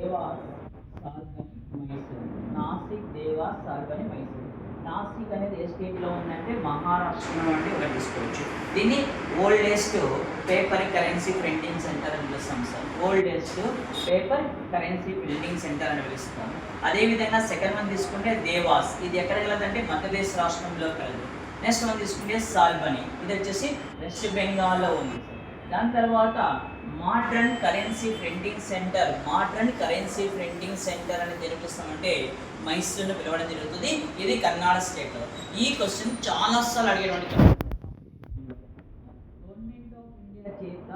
Devas సాల్బని Mysore. Nashik, devas, సాల్బని, Mysore. Nashik అనేది ఏ స్టేట్లో ఉందంటే మహారాష్ట్రలో అంటే ఒకటి తీసుకోవచ్చు. దీన్ని oldest paper currency printing centre అని పిలుస్తాం sir. Oldest paper currency printing centre అని పిలుస్తాం. అదేవిధంగా సెకండ్ వన్ తీసుకుంటే దేవాస్, ఇది ఎక్కడ కలదంటే మధ్యప్రదేశ్ రాష్ట్రంలో కలదు. నెక్స్ట్ వన్ తీసుకుంటే సాల్బని, ఇది వచ్చేసి వెస్ట్ బెంగాల్లో ఉంది. దాని తర్వాత modern currency printing centre, modern currency printing centre అని తెలిపిస్తామంటే మైసూర్ను పిలవడం జరుగుతుంది. ఇది కర్ణాటక స్టేట్లో. ఈ క్వశ్చన్ చాలాసార్లు అడిగేటువంటి గవర్నమెంట్ ఆఫ్ ఇండియా చేత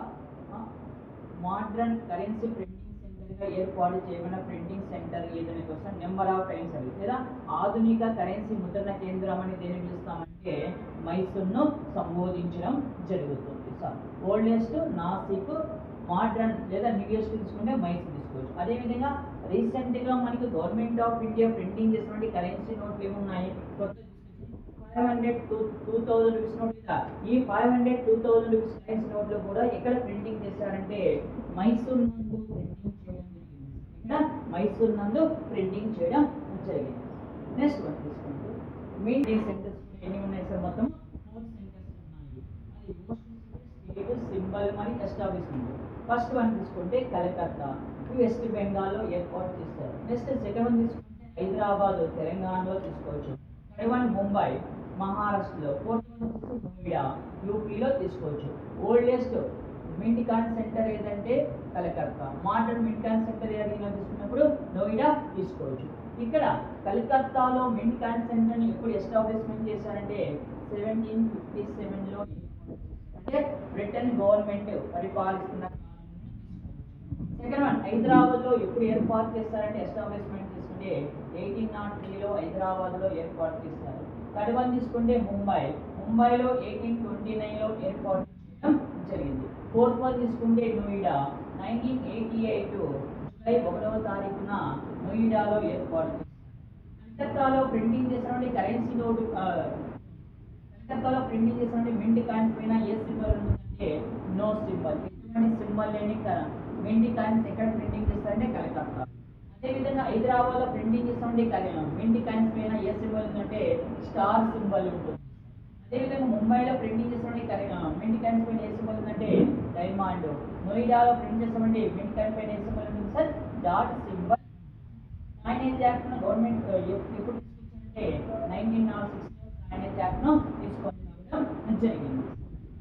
మోడ్రన్ కరెన్సీ ప్రింటింగ్ సెంటర్గా ఏర్పాటు చేయబడిన ప్రింటింగ్ సెంటర్ ఏదనే క్వశ్చన్ నెంబర్ ఆఫ్ టైమ్స్ అది. లేదా ఆధునిక కరెన్సీ ముద్రణ కేంద్రం అని దేని పిలుస్తామంటే మైసూర్ను సంబోధించడం జరుగుతుంది. ఓల్డెస్ట్ నాసిక్, మోడ్రన్ లేదా న్యూయెస్ట్ తీసుకుంటే మైసూర్ తీసుకోవచ్చు. అదేవిధంగా రీసెంట్గా మనకి గవర్నమెంట్ ఆఫ్ ఇండియా ప్రింటింగ్ చేసినటువంటి కరెన్సీ నోట్లు ఏమున్నాయి? 500, 2000 రూపీస్ నోట్ కదా. ఈ 500, 2000 రూపీస్ కరెన్సీ నోట్లు కూడా ఎక్కడ ప్రింటింగ్ చేశారంటే మైసూర్ నందు ప్రింటింగ్ చేయడం జరిగింది. ఇక్కడ మైసూర్ నందు ప్రింటింగ్ చేయడం జరిగింది. నెక్స్ట్ వన్ తీసుకుంటే మెయిన్ సెంటర్స్ ఎన్ని ఉన్నాయి సార్? మొత్తం 4 సెంటర్స్ ఉన్నాయి. అది స్టేట్ సింబల్ మరి ఎస్టాబ్లిష్మెంట్. ఫస్ట్ వన్ తీసుకుంటే కలకత్తా, వెస్ట్ బెంగాల్లో ఏర్పాటు చేస్తారు. నెక్స్ట్ సెకండ్ వన్ తీసుకుంటే హైదరాబాద్, తెలంగాణలో తీసుకోవచ్చు. థర్డ్ వన్ ముంబై, మహారాష్ట్రలో. ఫోర్త్ వన్ వచ్చేసి నోయిడా, యూపీలో తీసుకోవచ్చు. ఓల్డెస్ట్ మింట్ కాయిన్ సెంటర్ ఏదంటే Calcutta. Modern mint coin centre ఏదైనా తీసుకున్నప్పుడు నోయిడా తీసుకోవచ్చు. ఇక్కడ కలకత్తాలో మింట్ కాయిన్ సెంటర్ని ఎప్పుడు ఎస్టాబ్లిష్మెంట్ చేశారంటే 1757లో. అంటే బ్రిటన్ గవర్నమెంట్ పరిపాలిస్తున్న. సెకండ్ వన్ హైదరాబాద్లో ఎప్పుడు ఏర్పాటు చేస్తారంటే ఎస్టాబ్లిష్మెంట్ తీసుకుంటే 1803లో హైదరాబాద్లో ఏర్పాటు చేస్తారు. థర్డ్ వన్ తీసుకుంటే ముంబైలో 1829లో ఏర్పాటు చేయడం జరిగింది. ఫోర్త్ వన్ తీసుకుంటే నోయిడా, 1988 జూలై 1వ తారీఖున నోయిడాలో ఏర్పాటు చేస్తారు. కలకత్తాలో ప్రింటింగ్ చేసినటువంటి కరెన్సీ నోటు, కలకత్తాలో ప్రింటింగ్ చేసినటువంటి మింట్ కాయిన్స్ పైన ఏ సింబల్ ఉంటుందంటే నో సింబల్. ఎటువంటి సింబల్ లేని మింట్ కాయిన్స్ ఎక్కడ ప్రింటింగ్ చేస్తారంటే కలకత్తా. అదేవిధంగా హైదరాబాద్లో ప్రింటింగ్ చేసినటువంటి మింట్ కాయిన్స్ పైన ఏ సింబల్ ఉందంటే స్టార్ సింబల్ ఉంటుంది. అదేవిధంగా ముంబైలో ప్రింటింగ్ చేసినటువంటి మింట్ కాయిన్స్ పైన ఏ సింబల్ ఉందంటే డైమండ్. నోయిడాలో ప్రింట్ చేసినటువంటి మింట్ కాయిన్ పైన ఏ సింబల్ ఉంటుంది sir? Dot symbol. Coinage act government ఎప్పుడు తీసుకొచ్చారంటే 1906లో కాయినేజ్ యాక్ట్ తీసుకొని రావడం జరిగింది.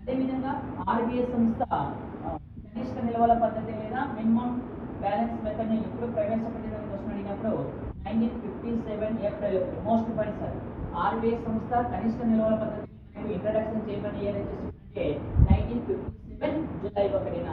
అదేవిధంగా ఆర్బీఐ సంస్థ కనిష్ట నిల్వల పద్ధతి లేదా మినిమం బ్యాలెన్స్ మెథడ్ని ఎప్పుడు ప్రవేశపెట్టడానికి క్వశ్చన్ అడిగినప్పుడు 1957 April. Most important sir. RBI సంస్థ కనిష్ట నిల్వల పద్ధతి ఇంట్రడక్షన్ చేయబడి ఏదైతే 1957 జూలై 1న